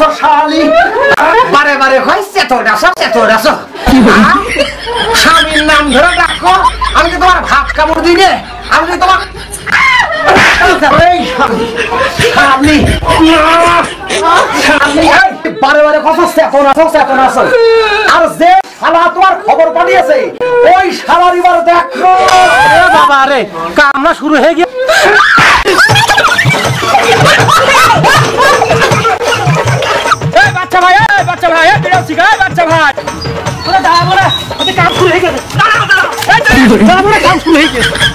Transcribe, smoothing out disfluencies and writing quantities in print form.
আসো শালি বারে বারে হইছে তো আসো স্বামীর নাম ধরে ডাকো আমি তো তোমার ভাত কামড় দিই রে আমি তো তোমার বারে বারে কথা চেতন আসো আর যে শালা তোমার খবর পাঠিয়েছে ওই শালার এবার দেখো বাবা রে কামনা শুরু হয়ে গিয়ে বাচ্চা ভাই বাচ্চা ভাই দাঁড়াবো না কাম শুরু হয়ে গেছে